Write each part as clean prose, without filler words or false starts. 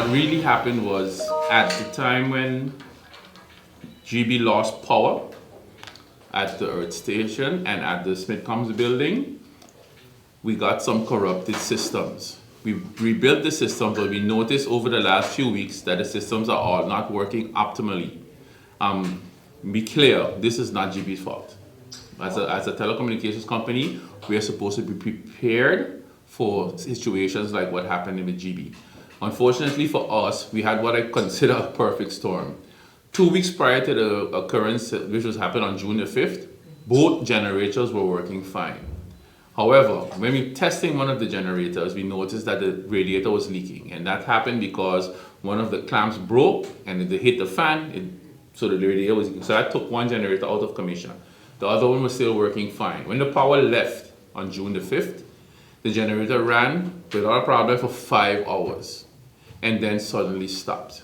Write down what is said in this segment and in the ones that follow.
what really happened was at the time when GB lost power at the Earth Station and at the Smithcombs building, we got some corrupted systems. We rebuilt the systems, but we noticed over the last few weeks that the systems are all not working optimally. Be clear, this is not GB's fault. As a telecommunications company, we are supposed to be prepared for situations like what happened with GB. Unfortunately for us, we had what I consider a perfect storm. 2 weeks prior to the occurrence, which was happened on June the 5th, both generators were working fine. However, when we were testing one of the generators, we noticed that the radiator was leaking. And that happened because one of the clamps broke and it hit the fan, so the radiator was leaking. So that took one generator out of commission. The other one was still working fine. When the power left on June the 5th, the generator ran without a problem for 5 hours and then suddenly stopped.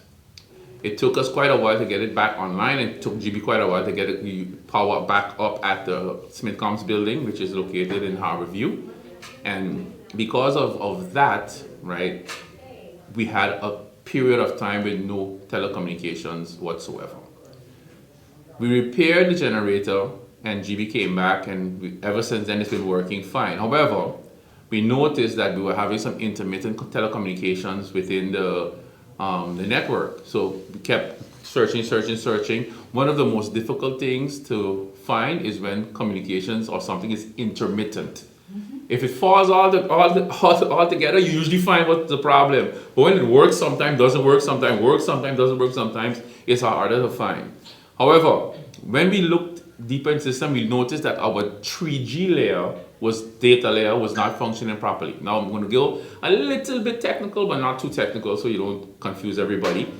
It took us quite a while to get it back online, and it took GB quite a while to get the power back up at the Smithcombs building, which is located in Harborview. And because of that, right, we had a period of time with no telecommunications whatsoever. We repaired the generator and GB came back, and ever since then it's been working fine. However, we noticed that we were having some intermittent telecommunications within the network. So we kept searching. One of the most difficult things to find is when communications or something is intermittent. If it falls all together, you usually find what's the problem. But when it works, sometimes doesn't work, sometimes works, sometimes doesn't work, sometimes it's harder to find. However, when we looked deeper in the system, we noticed that our 3G data layer was not functioning properly. Now I'm going to go a little bit technical, but not too technical so you don't confuse everybody.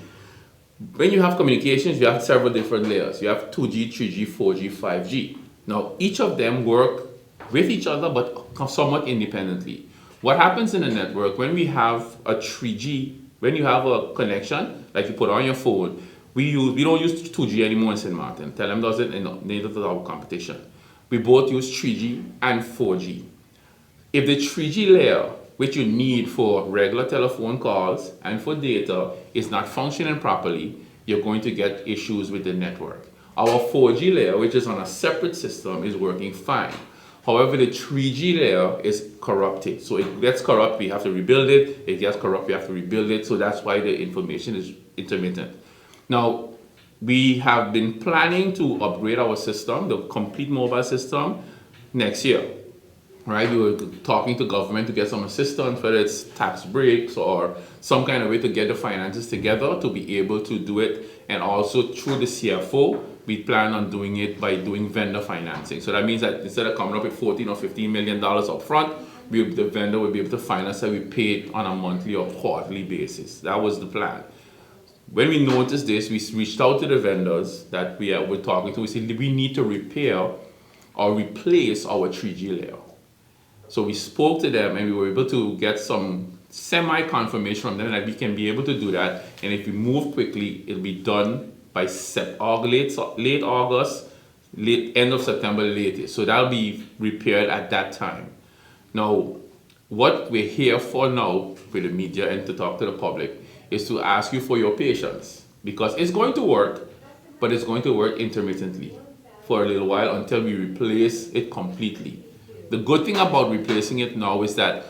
When you have communications, you have several different layers. You have 2G, 3G, 4G, 5G. Now each of them work with each other but somewhat independently. What happens in the network when we have a 3G, when you have a connection like you put on your phone, we don't use 2G anymore in St. Martin. Tell them does it and neither does our competition. We both use 3G and 4G. If the 3G layer, which you need for regular telephone calls and for data, is not functioning properly, you're going to get issues with the network. Our 4G layer, which is on a separate system, is working fine. However, the 3G layer is corrupted. So it gets corrupt, we have to rebuild it. It gets corrupt, we have to rebuild it. So that's why the information is intermittent. Now, we have been planning to upgrade our system, the complete mobile system, next year. Right? We were talking to government to get some assistance, whether it's tax breaks or some kind of way to get the finances together to be able to do it. And also through the CFO, we plan on doing it by doing vendor financing. So that means that instead of coming up with $14 or $15 million up front, the vendor will be able to finance that we pay it on a monthly or quarterly basis. That was the plan. When we noticed this, we reached out to the vendors that we were talking to. We said, we need to repair or replace our 3G layer. So we spoke to them and we were able to get some semi-confirmation from them that we can be able to do that. And if we move quickly, it'll be done by late August, end of September latest. So that'll be repaired at that time. Now, what we're here for now with the media and to talk to the public is to ask you for your patience, because it's going to work, but it's going to work intermittently for a little while until we replace it completely. The good thing about replacing it now is that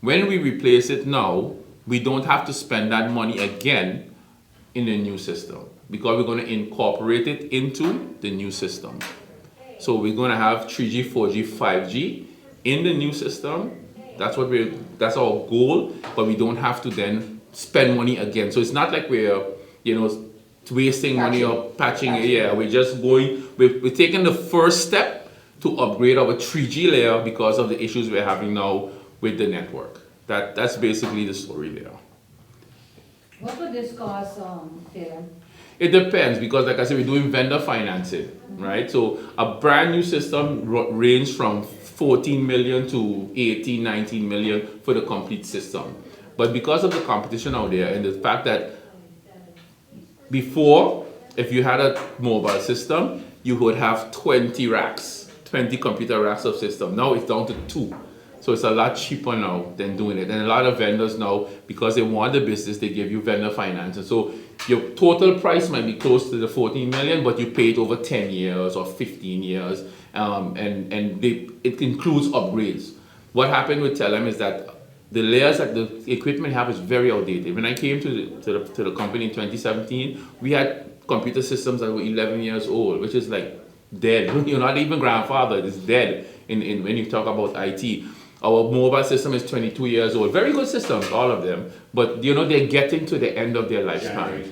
when we replace it now, we don't have to spend that money again in the new system because we're going to incorporate it into the new system. So we're going to have 3G, 4G, 5G in the new system. That's our goal, but we don't have to then spend money again. So it's not like we're, wasting money or patching it. Yeah, we're just we're taking the first step to upgrade our 3G layer because of the issues we're having now with the network. That's basically the story there. What would this cost, Taylor? It depends because, like I said, we're doing vendor financing, right? So a brand new system range from 14 million to 18, 19 million for the complete system. But because of the competition out there and the fact that before, if you had a mobile system, you would have 20 racks, 20 computer racks of system. Now it's down to 2. So it's a lot cheaper now than doing it. And a lot of vendors now, because they want the business, they give you vendor finance. And so your total price might be close to the 14 million, but you pay it over 10 years or 15 years. It includes upgrades. What happened with Telem is that the layers that the equipment have is very outdated. When I came to the company in 2017, we had computer systems that were 11 years old, which is like dead. You're not even grandfathered, it's dead when you talk about IT. Our mobile system is 22 years old. Very good systems, all of them. But they're getting to the end of their lifespan.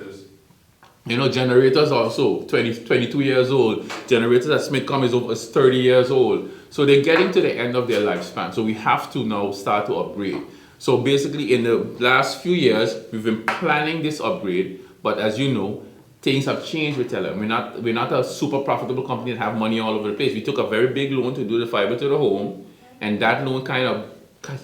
Generators also 22 years old. Generators at Smithcom is 30 years old. So they're getting to the end of their lifespan. So we have to now start to upgrade. So basically in the last few years, we've been planning this upgrade, but as you know, things have changed with Telem. We're not a super profitable company that have money all over the place. We took a very big loan to do the fiber to the home, and that loan kind of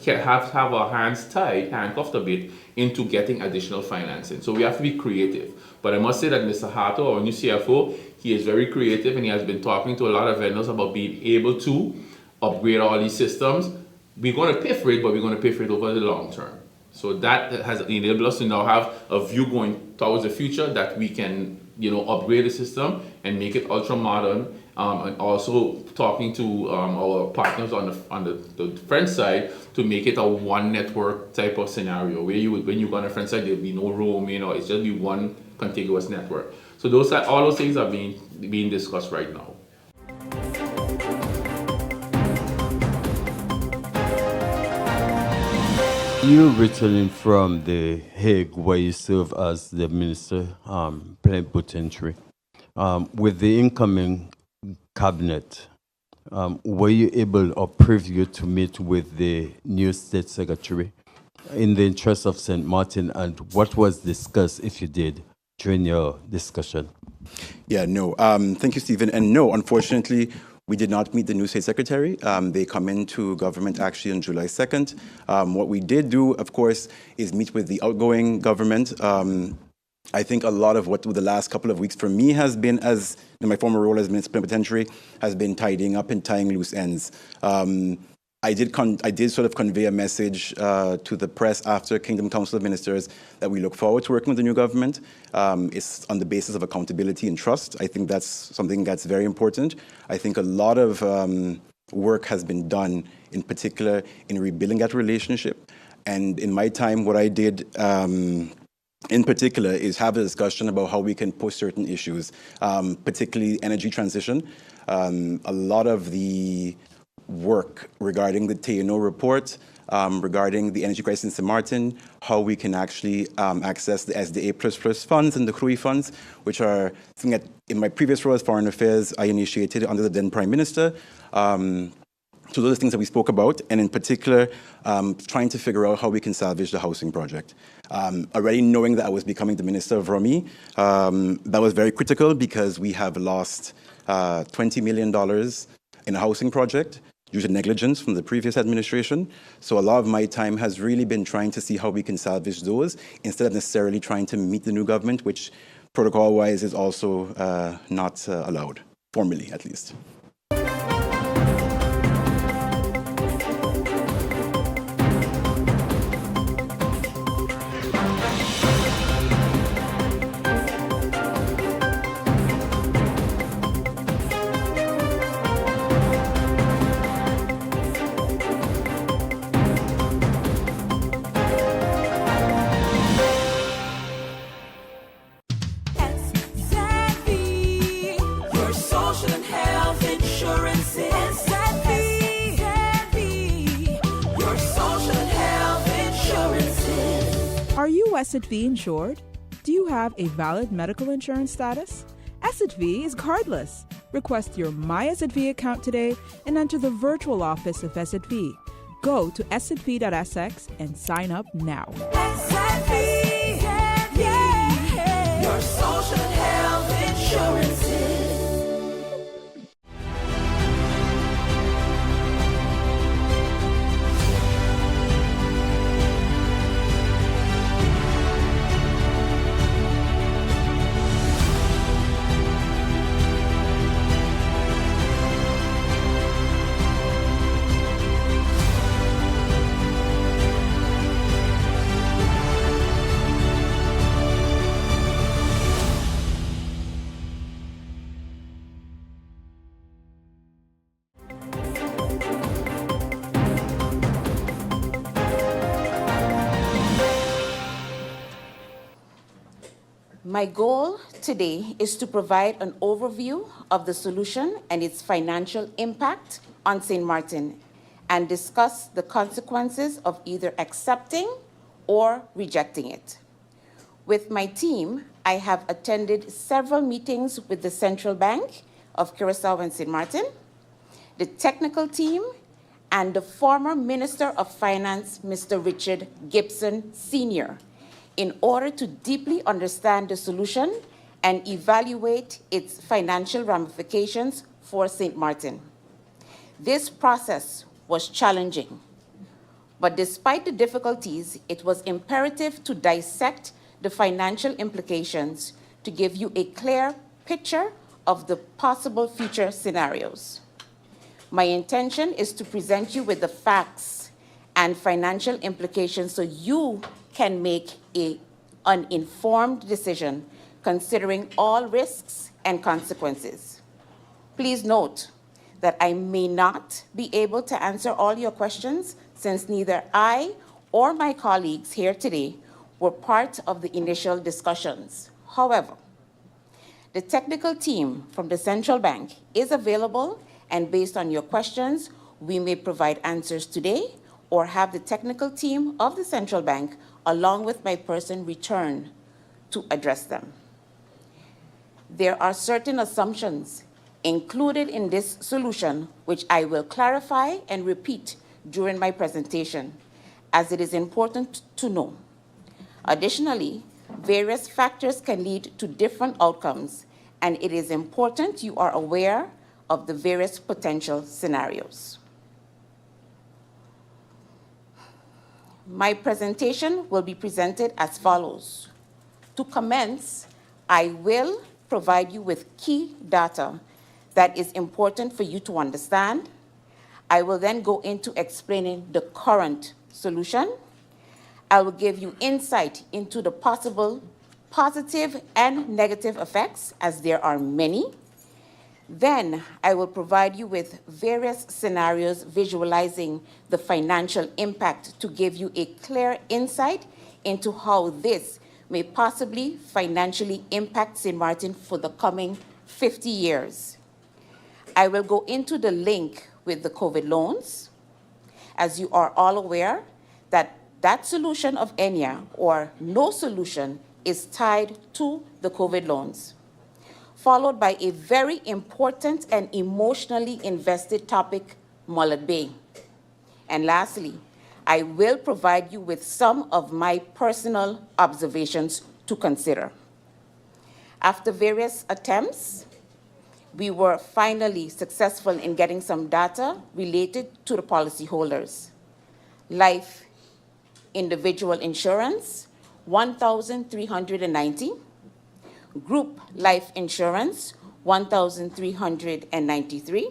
have our hands tied, handcuffed a bit into getting additional financing. So we have to be creative. But I must say that Mr. Hato, our new CFO, he is very creative, and he has been talking to a lot of vendors about being able to upgrade all these systems. We're going to pay for it, but we're going to pay for it over the long term. So that has enabled us to now have a view going towards the future that we can, upgrade the system and make it ultra modern. And also talking to our partners on the French side to make it a one network type of scenario where when you go on the French side, there'll be no roaming, it's just be one contiguous network. So all those things are being discussed right now. You returning from the Hague, where you serve as the minister plenipotentiary, with the incoming cabinet, were you able or privy to meet with the new state secretary in the interest of St. Martin, and what was discussed, if you did, during your discussion? Yeah, no. Thank you, Stephen. And no, unfortunately, we did not meet the new state secretary. They come into government actually on July 2nd. What we did do, of course, is meet with the outgoing government. I think a lot of what the last couple of weeks for me has been, as in my former role as minister plenipotentiary, has been tidying up and tying loose ends. I did sort of convey a message to the press after Kingdom Council of Ministers that we look forward to working with the new government. It's on the basis of accountability and trust. I think that's something that's very important. I think a lot of work has been done, in particular, in rebuilding that relationship. And in my time, what I did in particular is have a discussion about how we can push certain issues, particularly energy transition. A lot of the work regarding the TNO report, regarding the energy crisis in St. Martin, how we can actually access the SDA++ funds and the CRUI funds, which are something that in my previous role as Foreign Affairs, I initiated under the then Prime Minister. So those are things that we spoke about, and in particular, trying to figure out how we can salvage the housing project. Already knowing that I was becoming the Minister of Rummy, that was very critical because we have lost $20 million in a housing project due to negligence from the previous administration. So a lot of my time has really been trying to see how we can salvage those instead of necessarily trying to meet the new government, which protocol-wise is also not allowed, formally at least. Are you Asset V insured? Do you have a valid medical insurance status? Asset V is cardless. Request your My Asset V account today and enter the virtual office of Asset V. Go to assetv.sx and sign up now. Asset V, yeah. Your social and health insurances. My goal today is to provide an overview of the solution and its financial impact on St. Martin and discuss the consequences of either accepting or rejecting it. With my team, I have attended several meetings with the Central Bank of Curaçao and St. Martin, the technical team, and the former Minister of Finance, Mr. Richard Gibson Sr., in order to deeply understand the solution and evaluate its financial ramifications for St. Martin. This process was challenging, but despite the difficulties, it was imperative to dissect the financial implications to give you a clear picture of the possible future scenarios. My intention is to present you with the facts and financial implications so you can make an informed decision considering all risks and consequences. Please note that I may not be able to answer all your questions since neither I or my colleagues here today were part of the initial discussions. However, the technical team from the Central Bank is available, and based on your questions, we may provide answers today or have the technical team of the Central Bank, along with my person, return to address them. There are certain assumptions included in this solution, which I will clarify and repeat during my presentation, as it is important to know. Additionally, various factors can lead to different outcomes, and it is important you are aware of the various potential scenarios. My presentation will be presented as follows. To commence, I will provide you with key data that is important for you to understand. I will then go into explaining the current solution. I will give you insight into the possible positive and negative effects, as there are many. Then I will provide you with various scenarios visualizing the financial impact to give you a clear insight into how this may possibly financially impact St. Martin for the coming 50 years. I will go into the link with the COVID loans. As you are all aware, that solution of ENIA or no solution is tied to the COVID loans, followed by a very important and emotionally invested topic, Mullet Bay. And lastly, I will provide you with some of my personal observations to consider. After various attempts, we were finally successful in getting some data related to the policyholders. Life individual insurance, 1,390. Group life insurance, 1,393.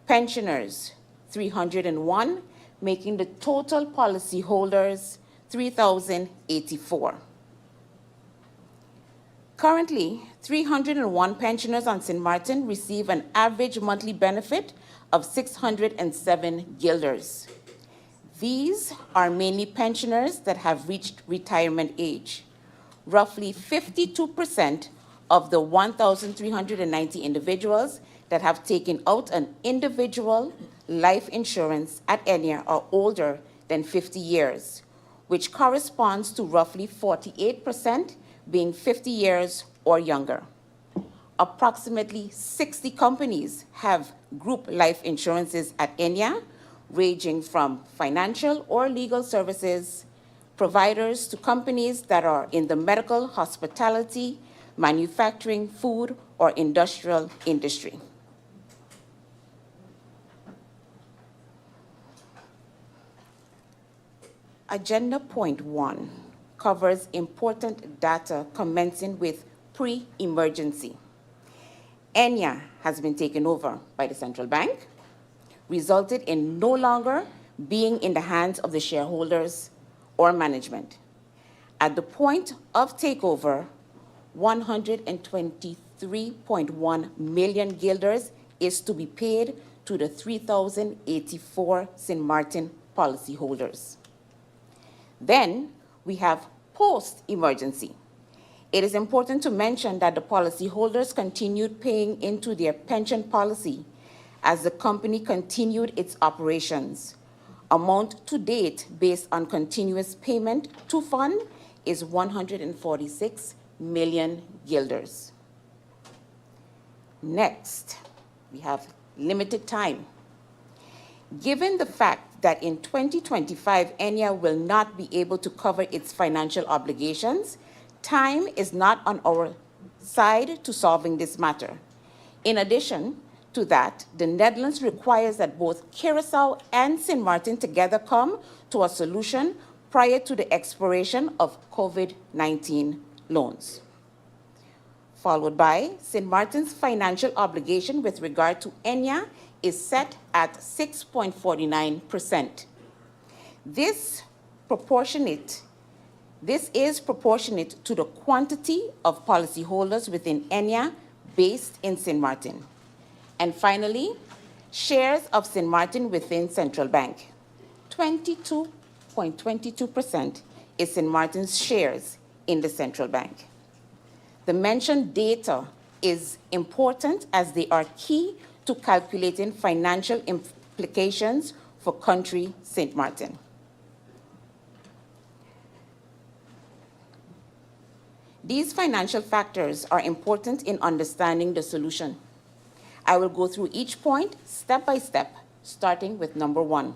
Pensioners, 301, making the total policyholders 3,084. Currently, 301 pensioners on St. Martin receive an average monthly benefit of 607 guilders. These are mainly pensioners that have reached retirement age. Roughly 52% of the 1,390 individuals that have taken out an individual life insurance at ENIA are older than 50 years, which corresponds to roughly 48% being 50 years or younger. Approximately 60 companies have group life insurances at ENIA, ranging from financial or legal services providers to companies that are in the medical, hospitality, manufacturing, food, or industrial industry. Agenda point 1 covers important data commencing with pre-emergency. ENIA has been taken over by the central bank, resulted in no longer being in the hands of the shareholders or management. At the point of takeover, 123.1 million guilders is to be paid to the 3,084 St. Martin policyholders. Then we have post-emergency. It is important to mention that the policyholders continued paying into their pension policy as the company continued its operations. Amount to date based on continuous payment to fund is 146 million guilders. Next, we have limited time. Given the fact that in 2025, ENIA will not be able to cover its financial obligations, time is not on our side to solving this matter. In addition to that, the Netherlands requires that both Curaçao and Sint Maarten together come to a solution prior to the expiration of COVID-19 loans. Followed by Sint Maarten's financial obligation with regard to ENIA is set at 6.49%. This is proportionate to the quantity of policyholders within ENIA based in Sint Maarten. And finally, shares of Sint Maarten within Central Bank. 22.22% is Sint Maarten's shares in the Central Bank. The mentioned data is important as they are key to calculating financial implications for country Sint Maarten. These financial factors are important in understanding the solution. I will go through each point step by step, starting with number 1.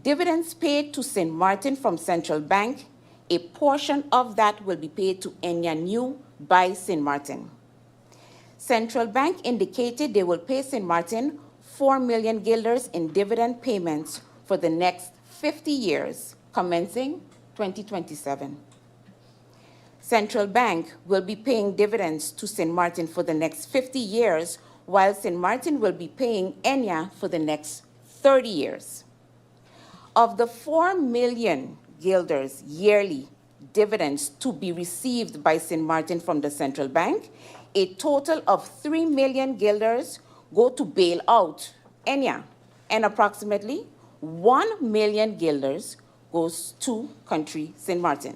Dividends paid to Sint Maarten from Central Bank, a portion of that will be paid to ENIA New by Sint Maarten. Central Bank indicated they will pay Sint Maarten 4 million guilders in dividend payments for the next 50 years, commencing 2027. Central Bank will be paying dividends to Sint Maarten for the next 50 years, while Sint Maarten will be paying ENIA for the next 30 years. Of the 4 million guilders yearly dividends to be received by Sint Maarten from the Central Bank, a total of 3 million guilders go to bail out ENIA, and approximately 1 million guilders goes to country Sint Maarten.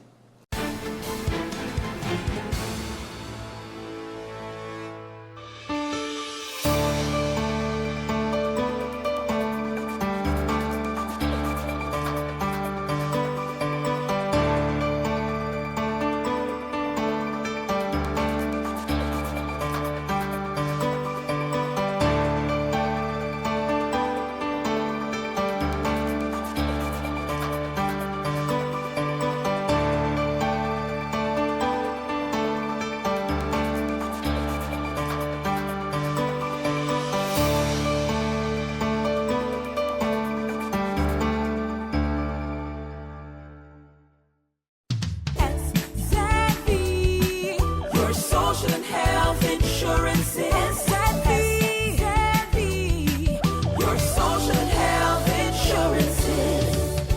Your social and health insurance is your social and health insurance.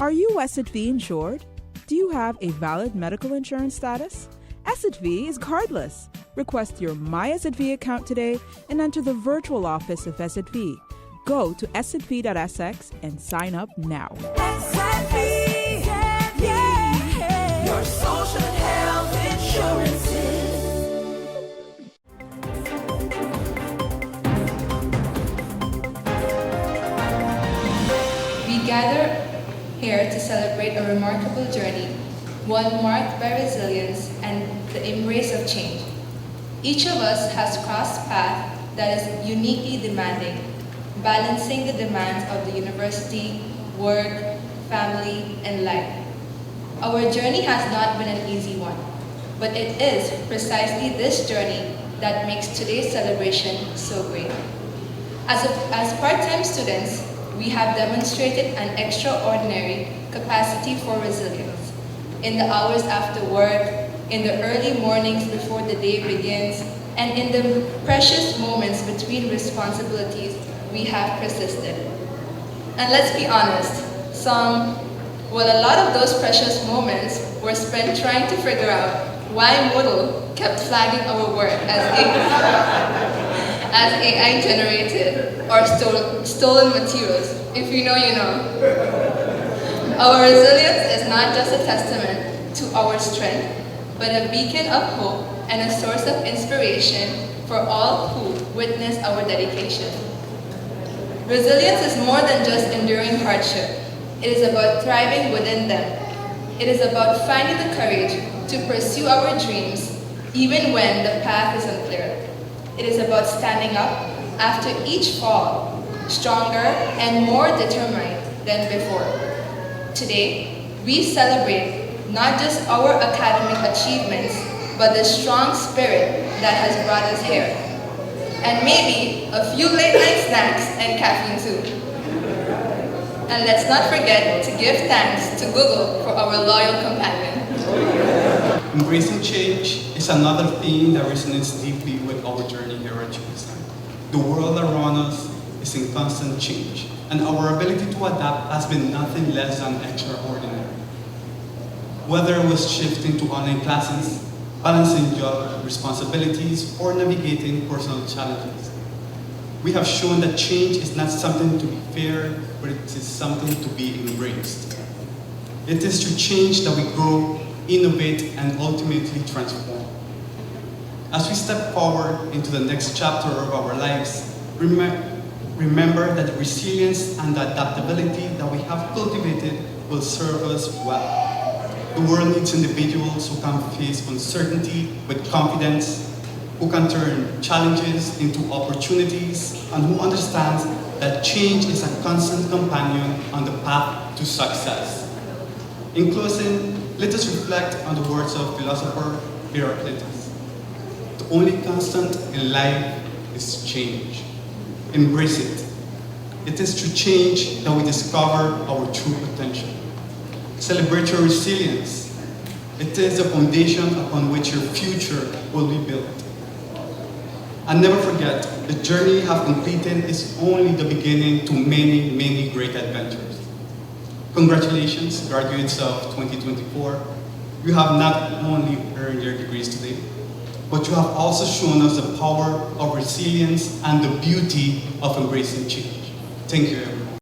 Are you SXV insured? Do you have a valid medical insurance status? SXV is cardless. Request your My SXV account today and enter the virtual office of SXV. Go to sxv.sx and sign up now. Your social and health insurance. We gather here to celebrate a remarkable journey, one marked by resilience and the embrace of change. Each of us has crossed paths that is uniquely demanding, balancing the demands of the university, work, family, and life. Our journey has not been an easy one, but it is precisely this journey that makes today's celebration so great. As part-time students, we have demonstrated an extraordinary capacity for resilience. In the hours after work, in the early mornings before the day begins, and in the precious moments between responsibilities, we have persisted. And let's be honest, a lot of those precious moments were spent trying to figure out why Moodle kept flagging our work as AI generated or stolen materials. If you know, you know. Our resilience is not just a testament to our strength, but a beacon of hope and a source of inspiration for all who witness our dedication. Resilience is more than just enduring hardship. It is about thriving within them. It is about finding the courage to pursue our dreams even when the path is unclear. It is about standing up after each fall, stronger and more determined than before. Today, we celebrate not just our academic achievements, but the strong spirit that has brought us here. And maybe a few late night snacks and caffeine too. And let's not forget to give thanks to Google for our loyal companion. Embracing change is another theme that resonates deeply with our journey here at USI. The world around us is in constant change, and our ability to adapt has been nothing less than extraordinary. Whether it was shifting to online classes, balancing job responsibilities, or navigating personal challenges, we have shown that change is not something to be feared, but it is something to be embraced. It is through change that we grow, innovate, and ultimately transform. As we step forward into the next chapter of our lives, remember that the resilience and the adaptability that we have cultivated will serve us well. The world needs individuals who can face uncertainty with confidence, who can turn challenges into opportunities, and who understands that change is a constant companion on the path to success. In closing, let us reflect on the words of philosopher Heraclitus. The only constant in life is change. Embrace it. It is through change that we discover our true potential. Celebrate your resilience. It is the foundation upon which your future will be built. And never forget, the journey you have completed is only the beginning to many, many great adventures. Congratulations, graduates of 2024. You have not only earned your degrees today, but you have also shown us the power of resilience and the beauty of embracing change. Thank you, everyone.